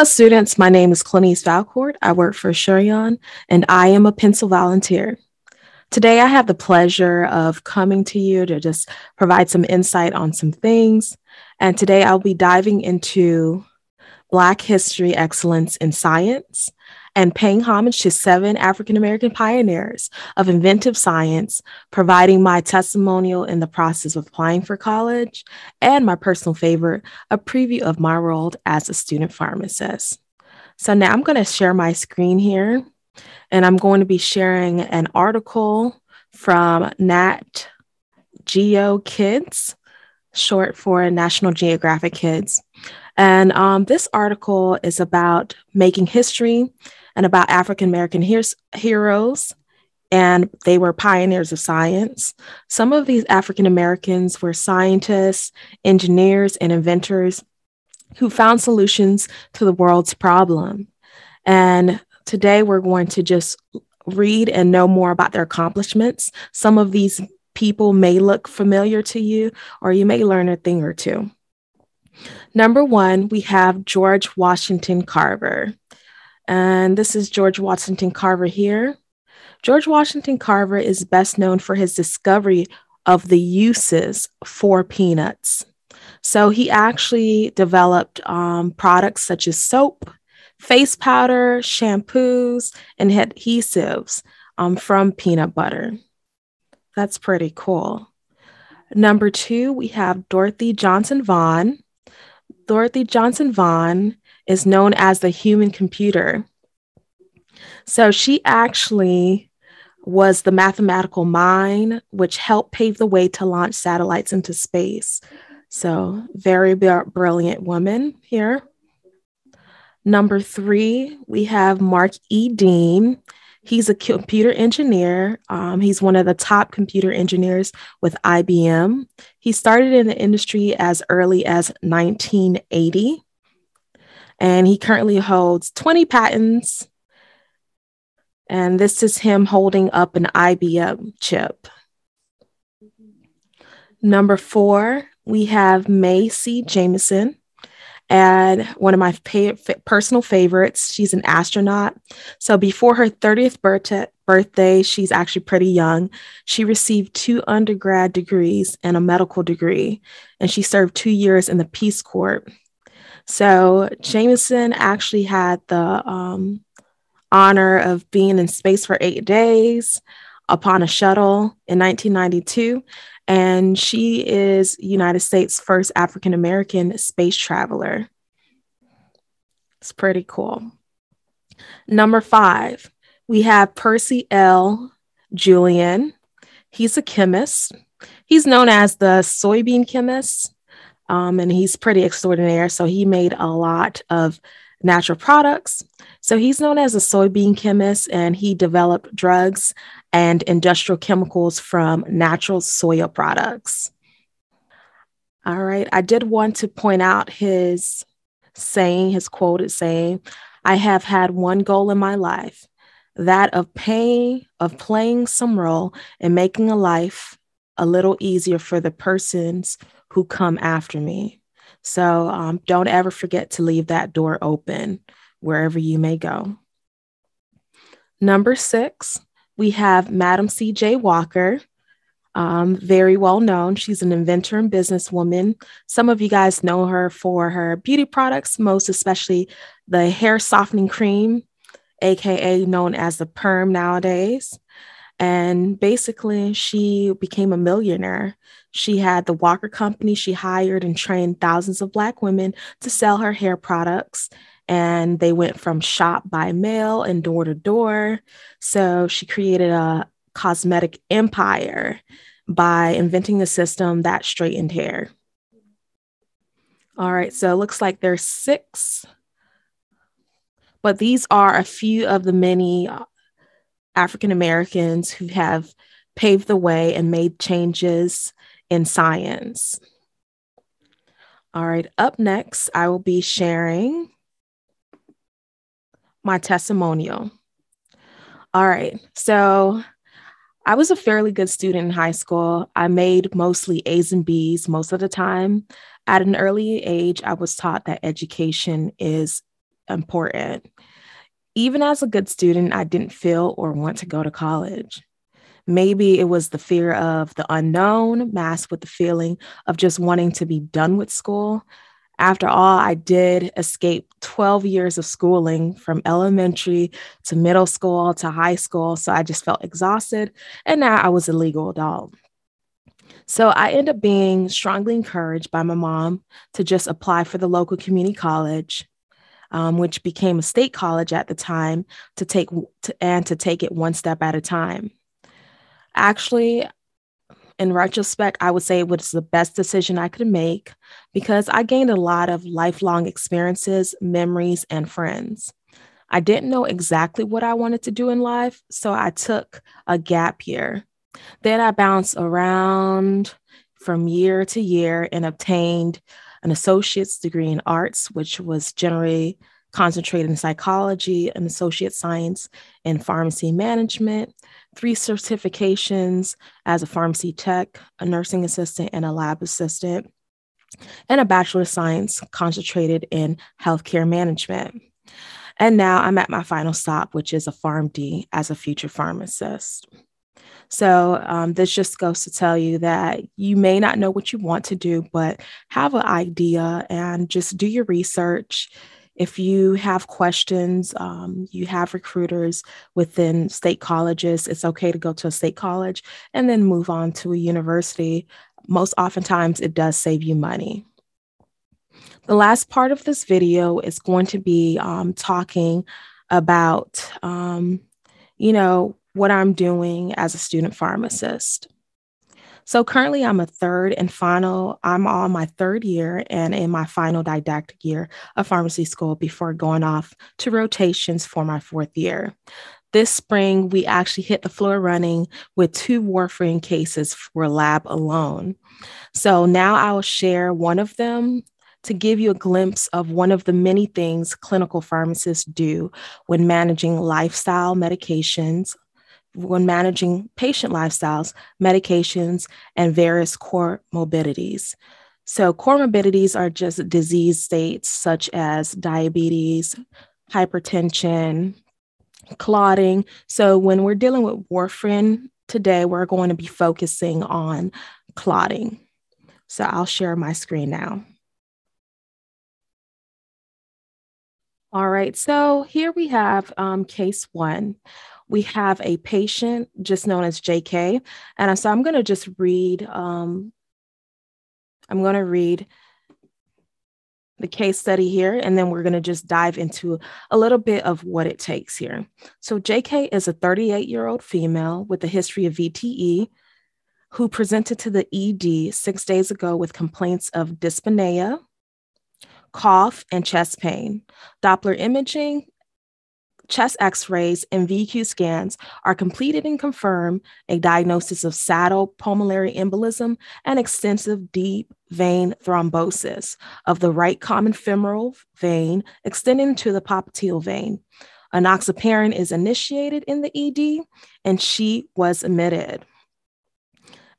Hello, students. My name is Clonise Valcourt. I work for Asurion, and I am a pencil volunteer. Today, I have the pleasure of coming to you to just provide some insight on some things. And today, I'll be diving into Black history excellence in science and paying homage to 7 African-American pioneers of inventive science, providing my testimonial in the process of applying for college, and my personal favorite, a preview of my role as a student pharmacist. So now I'm going to share my screen here, and I'm going to be sharing an article from Nat Geo Kids, short for National Geographic Kids. And this article is about making history and about African-American heroes, and they were pioneers of science. Some of these African-Americans were scientists, engineers, and inventors who found solutions to the world's problem. And today we're going to just read and know more about their accomplishments. Some of these people may look familiar to you, or you may learn a thing or two. Number 1, we have George Washington Carver. And this is George Washington Carver here. George Washington Carver is best known for his discovery of the uses for peanuts. So he actually developed products such as soap, face powder, shampoos, and adhesives from peanut butter. That's pretty cool. Number 2, we have Dorothy Johnson Vaughan. Dorothy Johnson Vaughan is known as the human computer. So she actually was the mathematical mind, which helped pave the way to launch satellites into space. So very brilliant woman here. Number 3, we have Mark E. Dean. He's a computer engineer. He's one of the top computer engineers with IBM. He started in the industry as early as 1980, and he currently holds 20 patents. And this is him holding up an IBM chip. Number 4, we have Mae C. Jemison. And one of my personal favorites, she's an astronaut. So before her 30th birthday, she's actually pretty young. She received 2 undergrad degrees and a medical degree, and she served 2 years in the Peace Corps. So Jemison actually had the honor of being in space for 8 days upon a shuttle in 1992. And she is United States' first African-American space traveler. It's pretty cool. Number 5, we have Percy L. Julian. He's a chemist. He's known as the soybean chemist, and he's pretty extraordinary. So he made a lot of natural products. So he's known as a soybean chemist, and he developed drugs and industrial chemicals from natural soya products. All right. I did want to point out his quoted saying, "I have had one goal in my life, that of playing some role in making a life a little easier for the persons who come after me." So don't ever forget to leave that door open wherever you may go. Number 6, we have Madam C.J. Walker, very well known. She's an inventor and businesswoman. Some of you guys know her for her beauty products, most especially the hair softening cream, AKA known as the perm nowadays. And basically, she became a millionaire. She had the Walker Company. She hired and trained thousands of Black women to sell her hair products. And they went from shop by mail and door to door. So she created a cosmetic empire by inventing a system that straightened hair. All right, so it looks like there's 6, but these are a few of the many African Americans who have paved the way and made changes in science. All right, up next, I will be sharing my testimonial. All right, so I was a fairly good student in high school. I made mostly A's and B's most of the time. At an early age, I was taught that education is important. Even as a good student, I didn't feel or want to go to college. Maybe it was the fear of the unknown masked with the feeling of just wanting to be done with school. After all, I did escape 12 years of schooling from elementary to middle school to high school. So I just felt exhausted. And now I was a legal adult. So I ended up being strongly encouraged by my mom to just apply for the local community college, which became a state college at the time, to take it one step at a time. Actually, in retrospect, I would say it was the best decision I could make because I gained a lot of lifelong experiences, memories, and friends. I didn't know exactly what I wanted to do in life, so I took a gap year. Then I bounced around from year to year and obtained an associate's degree in arts, which was generally concentrated in psychology, an associate science in pharmacy management, 3 certifications as a pharmacy tech, a nursing assistant, and a lab assistant, and a bachelor of science concentrated in healthcare management. And now I'm at my final stop, which is a PharmD as a future pharmacist. So this just goes to tell you that you may not know what you want to do, but have an idea and just do your research. If you have questions, you have recruiters within state colleges, it's okay to go to a state college and then move on to a university. Most oftentimes, it does save you money. The last part of this video is going to be talking about, what I'm doing as a student pharmacist. So currently I'm on my 3rd year and in my final didactic year of pharmacy school before going off to rotations for my 4th year. This spring, we actually hit the floor running with 2 warfarin cases for lab alone. So now I'll share one of them to give you a glimpse of one of the many things clinical pharmacists do when managing patient lifestyles, medications, and various comorbidities. So comorbidities are just disease states such as diabetes, hypertension, clotting. So when we're dealing with warfarin today, we're going to be focusing on clotting. So I'll share my screen now. All right, so here we have case 1. We have a patient just known as JK. And so I'm going to just read, the case study here, and then we're going to just dive into a little bit of what it takes here. So JK is a 38-year-old female with a history of VTE who presented to the ED 6 days ago with complaints of dyspnea, cough, and chest pain. Doppler imaging, chest x-rays, and VQ scans are completed and confirm a diagnosis of saddle pulmonary embolism and extensive deep vein thrombosis of the right common femoral vein extending to the popliteal vein. Enoxaparin is initiated in the ED, and she was admitted.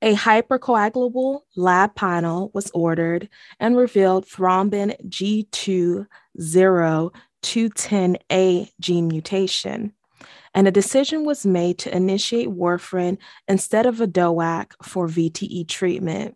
A hypercoagulable lab panel was ordered and revealed thrombin G20-210A gene mutation, and a decision was made to initiate warfarin instead of a DOAC for VTE treatment.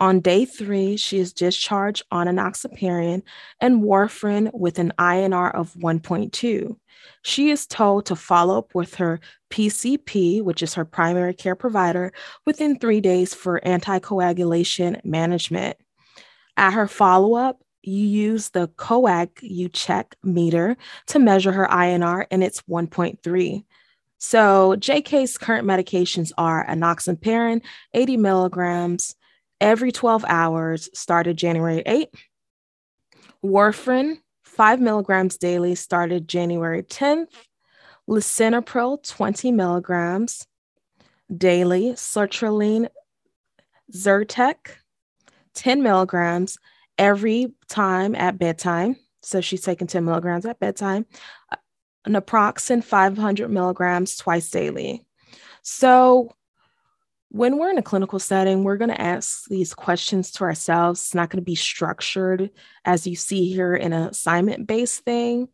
On day 3, she is discharged on enoxaparin and warfarin with an INR of 1.2. She is told to follow up with her PCP, which is her primary care provider, within 3 days for anticoagulation management. At her follow-up, you use the coag-u-check meter to measure her INR, and it's 1.3. So JK's current medications are enoxaparin, 80 milligrams every 12 hours, started January 8th. Warfarin, 5 milligrams daily, started January 10th. Lisinopril, 20 milligrams daily. Sertraline Zyrtec, 10 milligrams every time at bedtime. So she's taking 10 milligrams at bedtime. Naproxen, 500 milligrams twice daily. So When we're in a clinical setting, we're going to ask these questions to ourselves. It's not going to be structured as you see here in an assignment-based thing.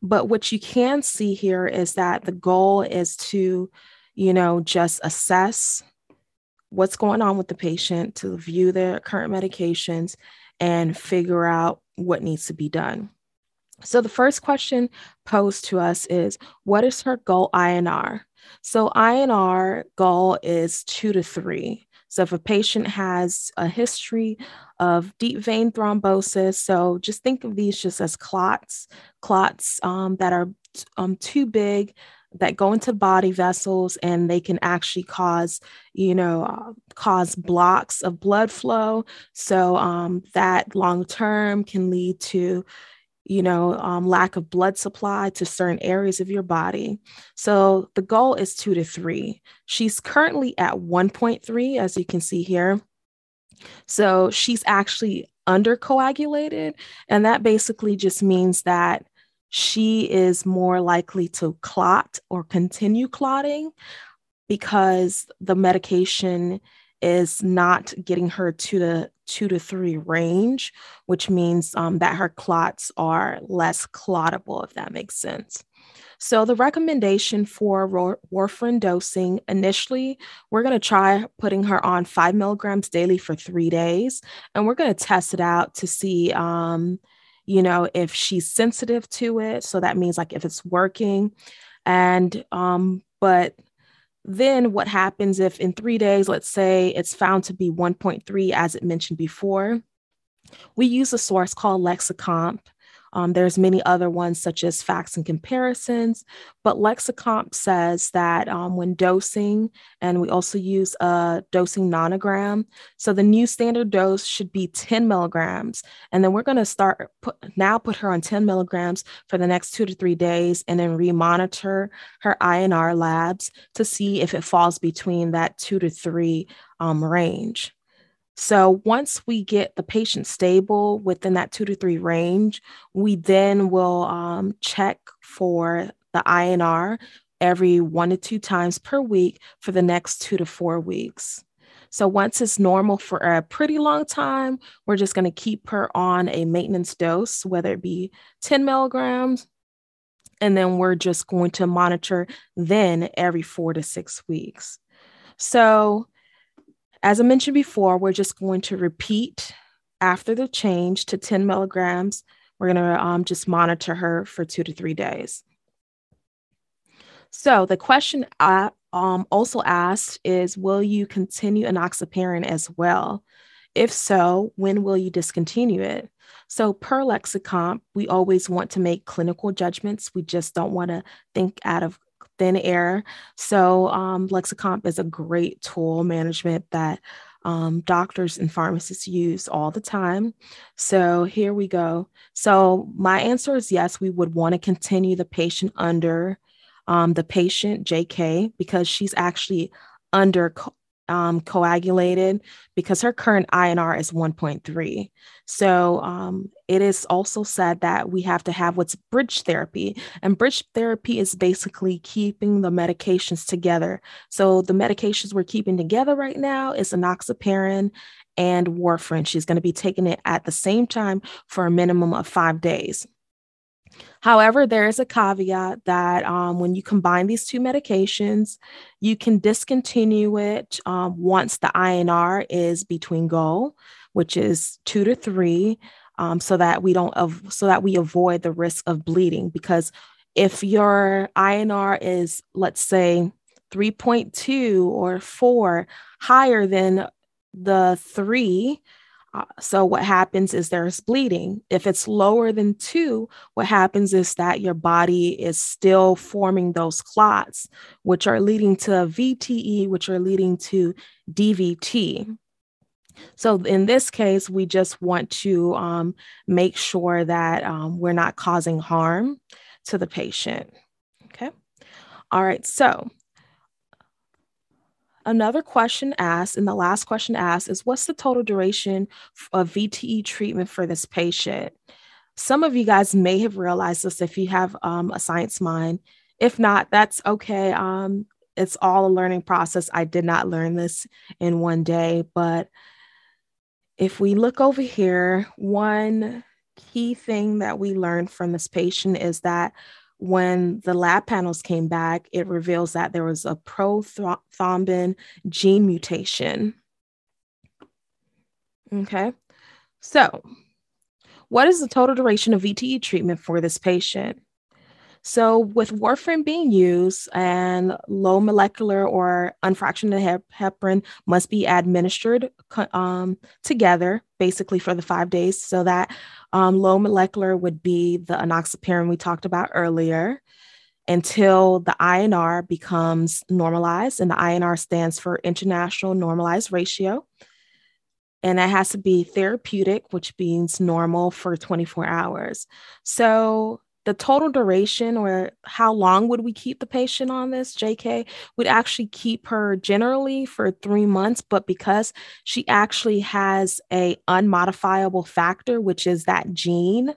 But what you can see here is that the goal is to, just assess what's going on with the patient, to view their current medications and figure out what needs to be done. So the first question posed to us is, what is her goal INR? So INR goal is 2 to 3. So if a patient has a history of deep vein thrombosis, so just think of these just as clots that are too big, that go into body vessels, and they can actually cause blocks of blood flow. So that long term can lead to lack of blood supply to certain areas of your body. So the goal is 2 to 3. She's currently at 1.3, as you can see here. So she's actually undercoagulated, and that basically just means that she is more likely to clot or continue clotting because the medication is not getting her to the 2 to 3 range, which means that her clots are less clottable, if that makes sense. So the recommendation for warfarin dosing, initially, we're going to try putting her on 5 milligrams daily for 3 days, and we're going to test it out to see, if she's sensitive to it. So that means like if it's working, but then what happens if in 3 days, let's say it's found to be 1.3, as it mentioned before, we use a source called Lexicomp. There's many other ones such as Facts and Comparisons, but Lexicomp says that when dosing, and we also use a dosing nonogram, so the new standard dose should be 10 milligrams. And then we're going to put her on 10 milligrams for the next 2 to 3 days, and then remonitor her INR labs to see if it falls between that 2 to 3 range. So once we get the patient stable within that 2 to 3 range, we then will check for the INR every 1 to 2 times per week for the next 2 to 4 weeks. So once it's normal for a pretty long time, we're just going to keep her on a maintenance dose, whether it be 10 milligrams, and then we're just going to monitor then every 4 to 6 weeks. So as I mentioned before, we're just going to repeat after the change to 10 milligrams. We're going to just monitor her for 2 to 3 days. So the question I also asked is, will you continue enoxaparin as well? If so, when will you discontinue it? So per Lexicomp, we always want to make clinical judgments. We just don't want to think out of thin air. So Lexicomp is a great tool management that doctors and pharmacists use all the time. So here we go. So my answer is yes, we would want to continue the patient under the patient JK, because she's actually under coagulated because her current INR is 1.3. So it is also said that we have to have what's bridge therapy. And bridge therapy is basically keeping the medications together. So the medications we're keeping together right now is enoxaparin and warfarin. She's going to be taking it at the same time for a minimum of 5 days. However, there is a caveat that when you combine these two medications, you can discontinue it once the INR is between goal, which is 2 to 3, so that we avoid the risk of bleeding. Because if your INR is, let's say, 3.2 or 4 higher than the 3, so what happens is there's bleeding. If it's lower than 2, what happens is that your body is still forming those clots, which are leading to VTE, which are leading to DVT. So in this case, we just want to make sure that we're not causing harm to the patient. Okay. All right. So another question asked, and the last question asked, is what's the total duration of VTE treatment for this patient? Some of you guys may have realized this if you have a science mind. If not, that's okay. it's all a learning process. I did not learn this in one day, but if we look over here, one key thing that we learned from this patient is that when the lab panels came back, it reveals that there was a prothrombin gene mutation. Okay, so what is the total duration of VTE treatment for this patient? So with warfarin being used and low molecular or unfractionated heparin must be administered together, basically for the 5 days. So that low molecular would be the enoxaparin we talked about earlier until the INR becomes normalized. And the INR stands for International Normalized Ratio. And that has to be therapeutic, which means normal for 24 hours. So the total duration, or how long would we keep the patient on this, JK, would actually keep her generally for 3 months. But because she actually has a unmodifiable factor, which is that gene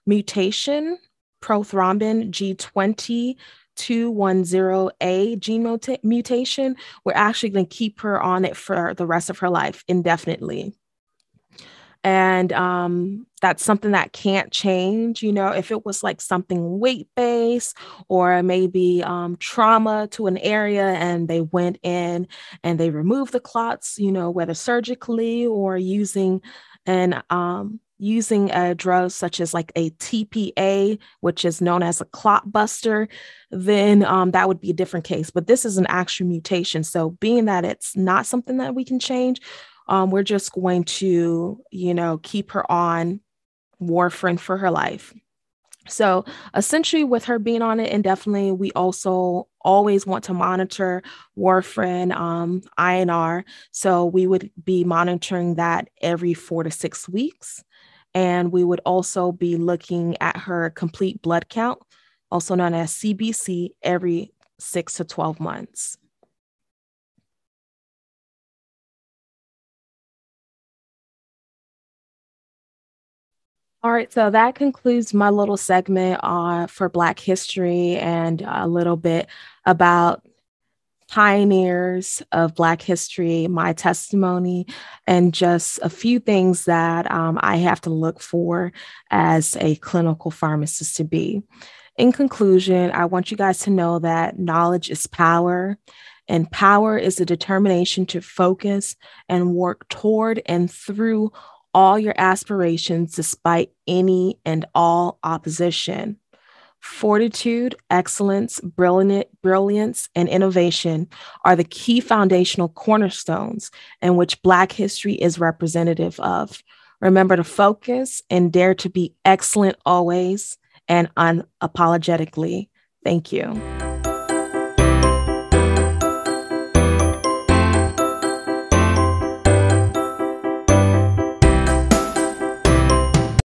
mutation, prothrombin G20.210A gene mutation, we're actually going to keep her on it for the rest of her life indefinitely. And that's something that can't change. You know, if it was like something weight-based or maybe trauma to an area and they went in and they removed the clots, you know, whether surgically or using a drug such as like a TPA, which is known as a clot buster, then that would be a different case. But this is an actual mutation. So being that it's not something that we can change, we're just going to, you know, keep her on warfarin for her life. So essentially with her being on it indefinitely, we also always want to monitor warfarin INR. So we would be monitoring that every 4 to 6 weeks. And we would also be looking at her complete blood count, also known as CBC, every 6 to 12 months. All right, so that concludes my little segment for Black history and a little bit about pioneers of Black history, my testimony, and just a few things that I have to look for as a clinical pharmacist to be. In conclusion, I want you guys to know that knowledge is power, and power is the determination to focus and work toward and through all your aspirations despite any and all opposition. Fortitude, excellence, brilliance, and innovation are the key foundational cornerstones in which Black history is representative of. Remember to focus and dare to be excellent always and unapologetically. Thank you.